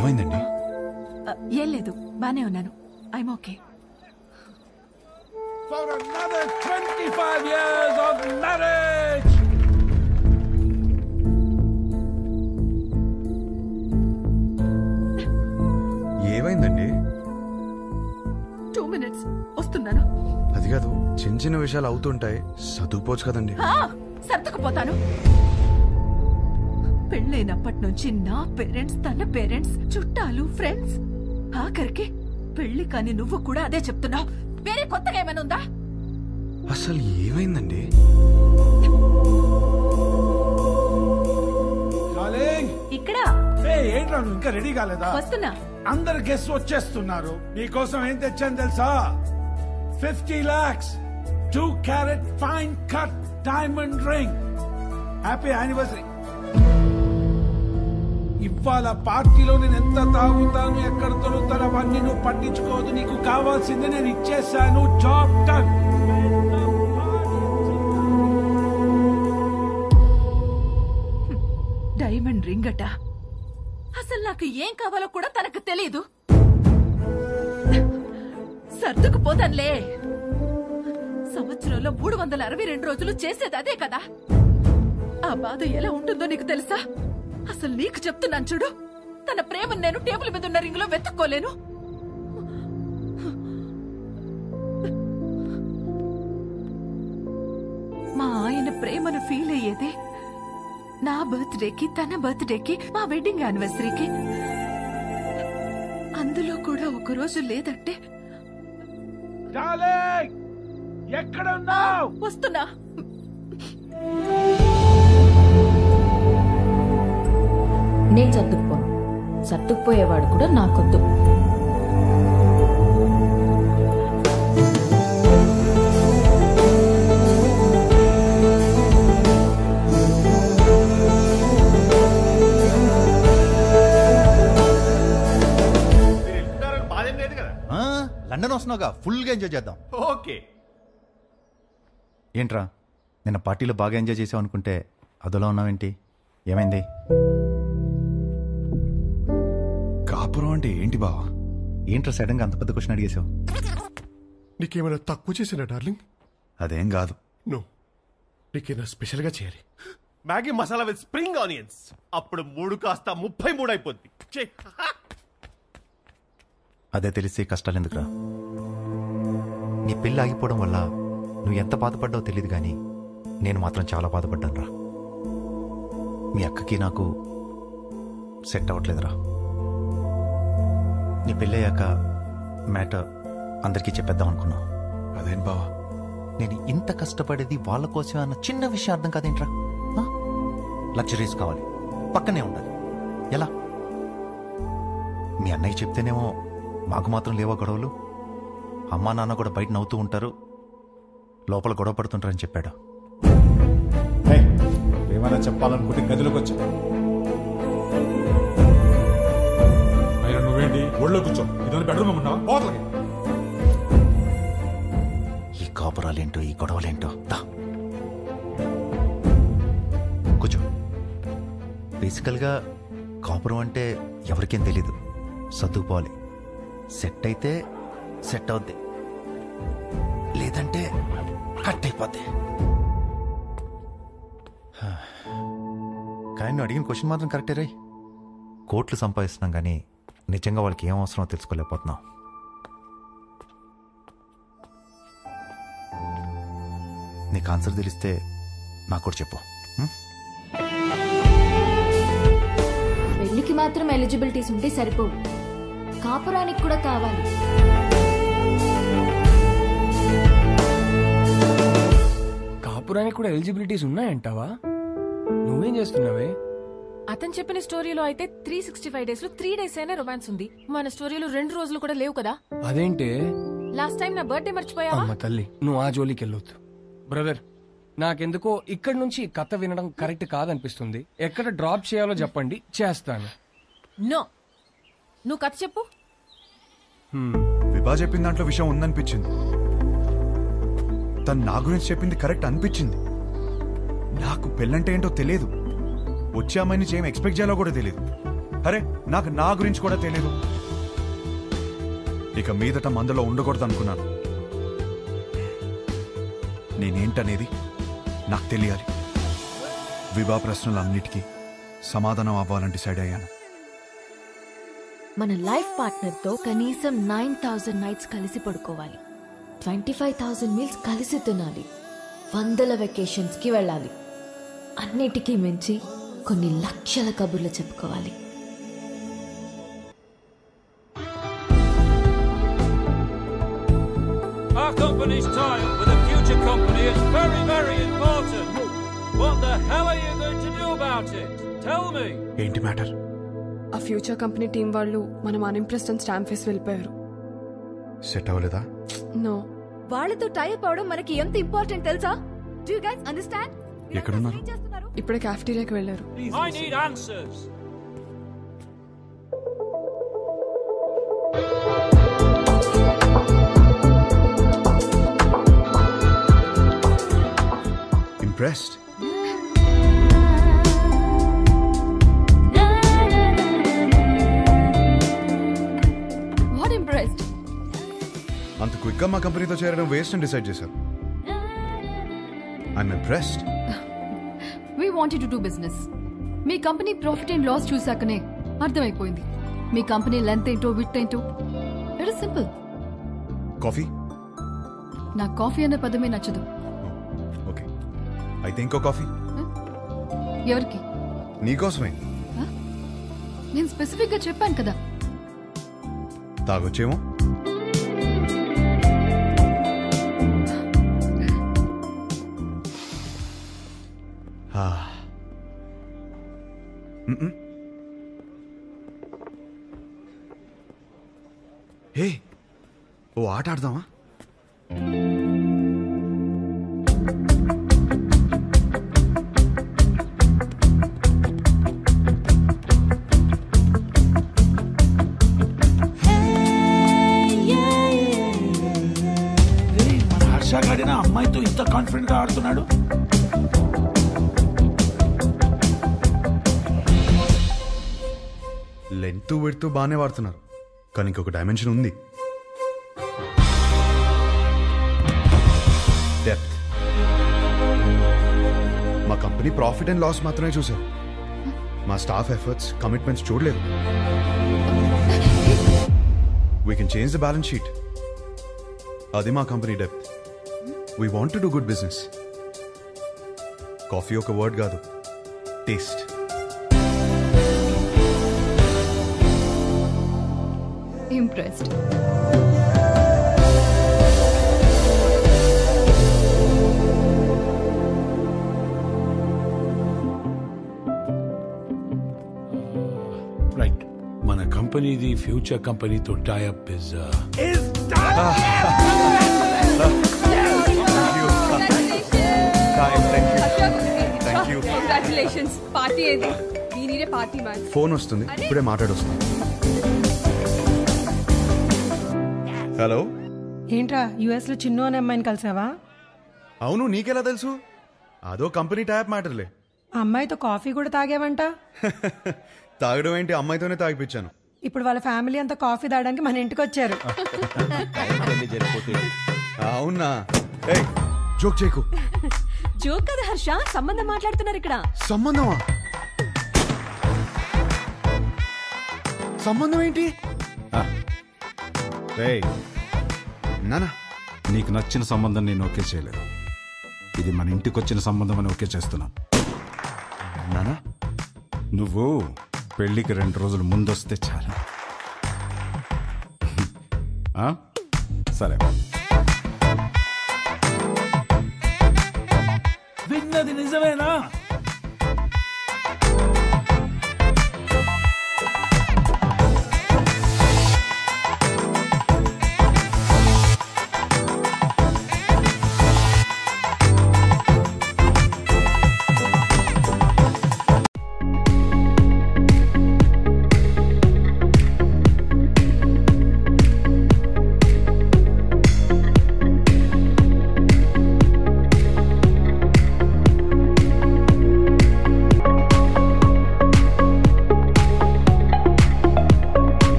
ఏమైందండి? ఏం లేదు, బానే ఉన్నాను. I'm okay. For another 25 years of marriage. ఏమైందండి? 2 minutes వస్తున్నాను. అది కాదు, చిన్న చిన్న విషయాలు అవుతుంటాయి, చదువుకోవచ్చు కదండి. సర్దుకుపోతాను. పెళ్ళైనప్పటి నుంచి నా పేరెంట్స్, తన పేరెంట్స్, చుట్టాలు, ఫ్రెండ్స్, ఆఖరికి పెళ్లి కాని నువ్వు కూడా అదే చెప్తున్నావు. వేరే కొత్తగా ఏమైనా ఉందా? అసలు ఏమైందండి? ఇక్కడ ఏంట్రా నువ్వు ఇంకా రెడీ కాలేదా? వస్తున్నా. అందరు గెస్ట్ వచ్చేస్తున్నారు. మీకోసం ఏం తెచ్చాను తెలుసా? 50 lakhs 2 carat fine cut diamond ring. Happy anniversary. ఇవాళ పార్టీలో నేను ఎంత తాగుతాను, ఎక్కడ దొరుకుతాను అవన్నీ నువ్వు పట్టించుకోవద్దు. నీకు కావాల్సింది నేను ఇచ్చేసాను. Job done. డైమండ్ రింగ్ అట. అసలు నాకు ఏం కావాలో కూడా తనకు తెలీదు. సర్దుకుపోతానులే. సంవత్సరంలో 362 రోజులు చేసేది అదే కదా. ఆ బాధ ఎలా ఉంటుందో నీకు తెలుసా? అసలు నీకు చెప్తున్నాను చూడు, తన ప్రేమను నేను టేబుల్ మీద ఉన్న రింగ్ లో వెతుక్కోలేను. మా ఆయన ప్రేమను ఫీల్ అయ్యేదే నా బర్త్డేకి, తన బర్త్డేకి, మా వెడ్డింగ్ యానివర్సరీకి. అందులో కూడా ఒక రోజు లేదంటే ఎక్కడ ఉన్నావు? వస్తున్నా. నేను సర్దుకుపోను. సర్దుకుపోయేవాడు కూడా నాకొద్దు. లండన్ వస్తున్నావుగా, ఫుల్గా ఎంజాయ్ చేద్దాం. ఓకే. ఏంట్రా నిన్న పార్టీలో బాగా ఎంజాయ్ చేసావు అనుకుంటే అదోలా ఉన్నావేంటి? ఏమైంది? కాపురం అంటే ఏంటి బావా? ఏంట్రా సడన్ గా అంత పెద్ద క్వశ్చన్ అడిగేసావు? నీకేమైనా తక్కువ చేసినా డార్లింగ్? అదేం కాదు. నో, నీకేమైనా స్పెషల్ గా చేయాలి. Maggi masala with spring onions. అప్పుడు 3 కాస్త 33 అయిపోద్ది. అదే తెలిసి కష్టాలు ఎందుకురా? నీ పెళ్ళి ఆగిపోవడం వల్ల నువ్వు ఎంత బాధపడ్డావో తెలియదు కానీ నేను మాత్రం చాలా బాధపడ్డాను రా. మీ అక్కకి నాకు సెట్ అవ్వట్లేదురా. నీ పెళ్ళయ్యాక మ్యాటర్ అందరికీ చెప్పేద్దాం అనుకున్నా. అదేం బావా, నేను ఇంత కష్టపడేది వాళ్ళ కోసమే అన్న చిన్న విషయం అర్థం కాదేంట్రా? లగ్జరీస్ కావాలి, పక్కనే ఉండాలి. ఎలా? మీ అన్నయ్య చెప్తేనేమో మాకు మాత్రం లేవా గొడవలు? అమ్మా నాన్న కూడా బయట నవ్వుతూ ఉంటారు, లోపల గొడవ పడుతుంటారని చెప్పాడు. ఏమైనా చెప్పాలనుకుంటే గదిలోకి వచ్చా. అయినా నువ్వేంటి ఒళ్ళో కూర్చో? ఇదని బెడ్రూమ్ ఉన్నావా? పోతలకి. ఈ కాపురాలేంటో, ఈ గొడవలేంటో. కూర్చో. బేసికల్గా కాపురం అంటే ఎవరికేం తెలీదు. సర్దుకుపోవాలి. సెట్ అయితే సెట్ అవుద్ది, లేదంటే కట్ అయిపోద్ది. కానీ నువ్వు అడిగిన క్వశ్చన్ మాత్రం కరెక్టే రై. కోట్లు సంపాదిస్తున్నాం కానీ నిజంగా వాళ్ళకి ఏం అవసరమో తెలుసుకోలేకపోతున్నాం. నీకు ఆన్సర్ తెలిస్తే నాకు కూడా చెప్పు. పెళ్లికి మాత్రం ఎలిజిబిలిటీస్ ఉంటే సరిపోవు, కాపురానికి కూడా కావాలి. కాపురానికి కూడా ఎలిజిబిలిటీస్ ఉన్నాయంటావా? నువ్వేం చేస్తున్నావే? అతను చెప్పిన స్టోరీలో అయితే 365 days లో 3 days అయినా రొమాన్స్ ఉంది. మన స్టోరీలో 2 రోజులు కూడా లేవు కదా. అదేంటే? లాస్ట్ టైం నా బర్త్డే మర్చిపోయావా? అమ్మ తల్లి, నువ్వు ఆ జోలికి వెళ్ళొద్దు. బ్రదర్, నాకెందుకో ఇక్కడ నుంచి కథ వినడం కరెక్ట్ కాదనిపిస్తుంది. ఎక్కడ డ్రాప్ చేయాలో చెప్పండి, చేస్తాను. నో, నువ్వు కథ చెప్పు. విభా చెప్పిన దాంట్లో విషయం ఉందనిపించింది. తను నా గురించి చెప్పింది కరెక్ట్ అనిపించింది. నాకు పెళ్ళంటే ఏంటో తెలియదు, వచ్చే అమ్మాయి నుంచి ఏం ఎక్స్పెక్ట్ చేయాలో కూడా తెలియదు. అరే నాకు నా గురించి కూడా తెలియదు. ఇక మీదట మందులో ఉండకూడదు అనుకున్నాను. నేనేంటనేది నాకు తెలియాలి. వివాహ ప్రశ్నలన్నిటికీ సమాధానం అవ్వాలని డిసైడ్ అయ్యాను. మన లైఫ్ పార్ట్నర్ తో కనీసం 9,000 నైట్స్ కలిసి పడుకోవాలి, 25,000 మీల్స్ కలిసి తినాలి, 100 వెకేషన్స్ కి వెళ్ళాలి. అన్నిటికీ మించి కొన్ని లక్షల కబుర్లు చెప్పుకోవాలి. Our company's tie-up with a future company is very, very important. What the hell are you going to do about it? Tell me. ఏంటి మ్యాటర్? ఆ ఫ్యూచర్ కంపెనీ టీం వాళ్ళు మనం అన్ఇంప్రెస్డ్ అని స్టాంప్ వేసి వెళ్ళిపోయారు. సెట్ అవ్వలేదా? నో. వాళ్ళతో టైప్ అవడం మనకి ఎంత ఇంపార్టెంట్ తెలుసా? Do you guys understand? ఎక్కడున్నారు? ఇప్పుడే క్యాఫ్టీరియాకి వెళ్ళారు. I need answers. Impressed? What impressed? అంత క్విక్ గా మా కంపెనీతో చేరడం వేస్ట్ అని డిసైడ్ చేశారు. I'm impressed. We wanted to do business. మీ కంపెనీ ప్రాఫిట్ అండ్ లాస్ చూసాకనే అర్థమైపోయింది. మీ కంపెనీ లెంత్ ఏంటో విడ్త్ ఏంటో. It is simple. కాఫీ? నాకు కాఫీ అనే పదమే నచ్చదు. ఓకే, అయితే ఇంకో కాఫీ. ఎవరికి? నీకోసమే. నేను స్పెసిఫిక్ గా చెప్పాను కదా. తాగొచ్చేమో. హే, ఓ ఆట ఆడదామా? మన హర్ష గాడిన అమ్మాయితో ఇంత కాన్ఫిడెంట్ గా ఆడుతున్నాడు. లెంత్ విడ్త్ బాగానే వాడుతున్నారు, కానీ ఇంకొక డైమెన్షన్ ఉంది. డెప్త్. మా కంపెనీ ప్రాఫిట్ అండ్ లాస్ మాత్రమే చూశారు. మా స్టాఫ్ ఎఫర్ట్స్, కమిట్మెంట్స్ చూడలేదు. We can change the balance sheet. అది మా company depth. We want to do good business. Coffee ఒక వర్డ్ కాదు, టేస్ట్. Impressed. రైట్, మన కంపెనీది ఫ్యూచర్ కంపెనీతో టైఅప్ ఇస్ కంగ్రాచులేషన్స్. పార్టీ ఏది? దీనినే పార్టీ మ్యాన్. ఫోన్ వస్తుంది, ఇప్పుడే మాట్లాడొస్తుంది. హలో. ఏంట్రా యుఎస్ లో చిన్ను అనే అమ్మాయిని కలిసావా? అవును, నీకెలా తెలుసు? అదో కంపెనీ ట్యాప్ మ్యాటర్లే. ఆ అమ్మాయితో కాఫీ కూడా తాగావంట. తాగడం ఏంటి, అమ్మాయితోనే తాగిపించాను. ఇప్పుడు వాళ్ళ ఫ్యామిలీ అంతా కాఫీ తాగడానికి మన ఇంటికి వచ్చారు. అవునా? ఏయ్, జోక్ చేయకు. జోక్ కదా హర్ష, సంబంధం మాట్లాడుతున్నారు ఇక్కడ. సంబంధమా? సంబంధం ఏంటి? నానా, నీకు నచ్చిన సంబంధం నేను ఓకే చేయలేదు. ఇది మన ఇంటికి వచ్చిన సంబంధం అని ఓకే చేస్తున్నాను. నానా, నువ్వు పెళ్లికి 2 రోజులు ముందొస్తే చాలు. సరే. విన్నది నిజమేనా?